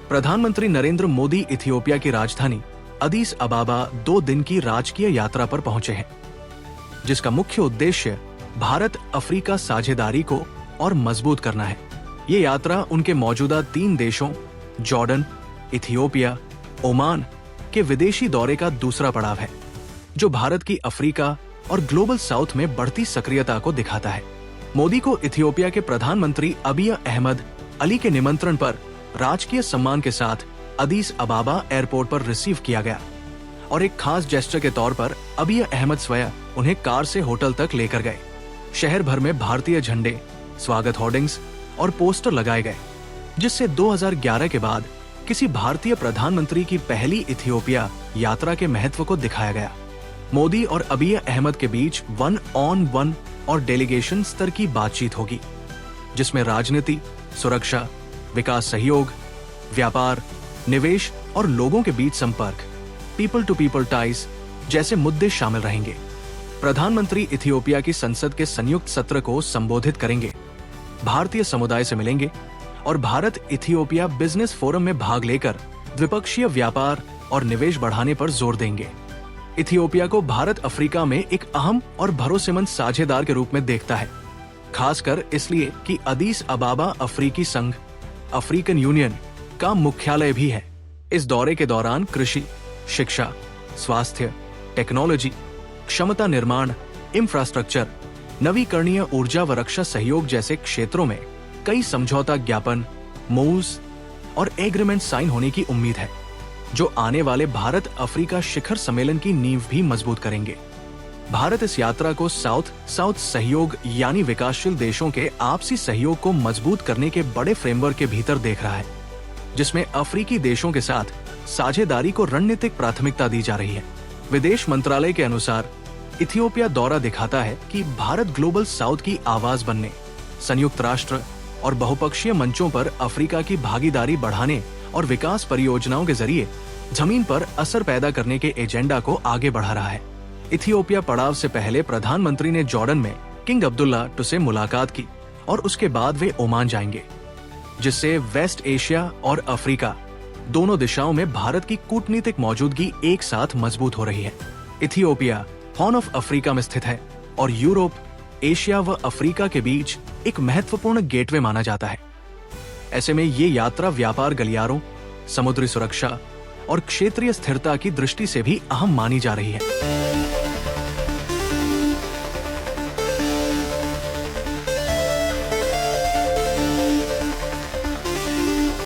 प्रधानमंत्री नरेंद्र मोदी इथियोपिया की राजधानी अदीस अबाबा 2 दिन की राजकीय यात्रा पर पहुंचे हैं, जिसका मुख्य उद्देश्य भारत अफ्रीका साझेदारी को और मजबूत करना है। ये यात्रा उनके मौजूदा 3 देशों जॉर्डन, इथियोपिया, ओमान के विदेशी दौरे का दूसरा पड़ाव है, जो भारत की अफ्रीका और ग्लोबल साउथ में बढ़ती सक्रियता को दिखाता है। मोदी को इथियोपिया के प्रधानमंत्री अबिय अहमद अली के निमंत्रण पर राजकीय सम्मान के साथ अदीस अबाबा एयरपोर्ट पर रिसीव किया गया और एक खास जेस्चर के तौर पर अबिय अहमद स्वयं उन्हें कार से होटल तक लेकर गए। शहर भर में भारतीय झंडे, स्वागत होर्डिंग्स और पोस्टर लगाए गए, जिससे 2011 के बाद किसी भारतीय प्रधानमंत्री की पहली इथियोपिया यात्रा के महत्व को दिखाया गया। मोदी और अबिय अहमद के बीच 1-on-1 और डेलीगेशन स्तर की बातचीत होगी, जिसमें राजनीति, सुरक्षा, विकास सहयोग, व्यापार, निवेश और लोगों के बीच संपर्क, पीपल टू पीपल टाइज जैसे मुद्दे शामिल रहेंगे। प्रधानमंत्री इथियोपिया की संसद के संयुक्त सत्र को संबोधित करेंगे, भारतीय समुदाय से मिलेंगे और भारत इथियोपिया बिजनेस फोरम में भाग लेकर द्विपक्षीय व्यापार और निवेश बढ़ाने पर जोर देंगे। इथियोपिया को भारत अफ्रीका में एक अहम और भरोसेमंद साझेदार के रूप में देखता है, खासकर इसलिए कि अदीस अबाबा अफ्रीकी संघ, अफ्रीकन यूनियन का मुख्यालय भी है। इस दौरे के दौरान कृषि, शिक्षा, स्वास्थ्य, टेक्नोलॉजी, क्षमता निर्माण, इंफ्रास्ट्रक्चर, नवीकरणीय ऊर्जा व रक्षा सहयोग जैसे क्षेत्रों में कई समझौता ज्ञापन, मूव्स और एग्रीमेंट साइन होने की उम्मीद है, जो आने वाले भारत अफ्रीका शिखर सम्मेलन की नींव भी मजबूत करेंगे। भारत इस यात्रा को साउथ साउथ सहयोग यानी विकासशील देशों के आपसी सहयोग को मजबूत करने के बड़े फ्रेमवर्क के भीतर देख रहा है, जिसमें अफ्रीकी देशों के साथ साझेदारी को रणनीतिक प्राथमिकता दी जा रही है। विदेश मंत्रालय के अनुसार इथियोपिया दौरा दिखाता है कि भारत ग्लोबल साउथ की आवाज बनने, संयुक्त राष्ट्र और बहुपक्षीय मंचों पर अफ्रीका की भागीदारी बढ़ाने और विकास परियोजनाओं के जरिए जमीन पर असर पैदा करने के एजेंडा को आगे बढ़ा रहा है। इथियोपिया पड़ाव से पहले प्रधानमंत्री ने जॉर्डन में किंग अब्दुल्ला II से मुलाकात की और उसके बाद वे ओमान जाएंगे, जिससे वेस्ट एशिया और अफ्रीका दोनों दिशाओं में भारत की कूटनीतिक मौजूदगी एक साथ मजबूत हो रही है। इथियोपिया हॉर्न ऑफ अफ्रीका में स्थित है और यूरोप, एशिया व अफ्रीका के बीच एक महत्वपूर्ण गेटवे माना जाता है। ऐसे में ये यात्रा व्यापार गलियारों, समुद्री सुरक्षा और क्षेत्रीय स्थिरता की दृष्टि से भी अहम मानी जा रही है।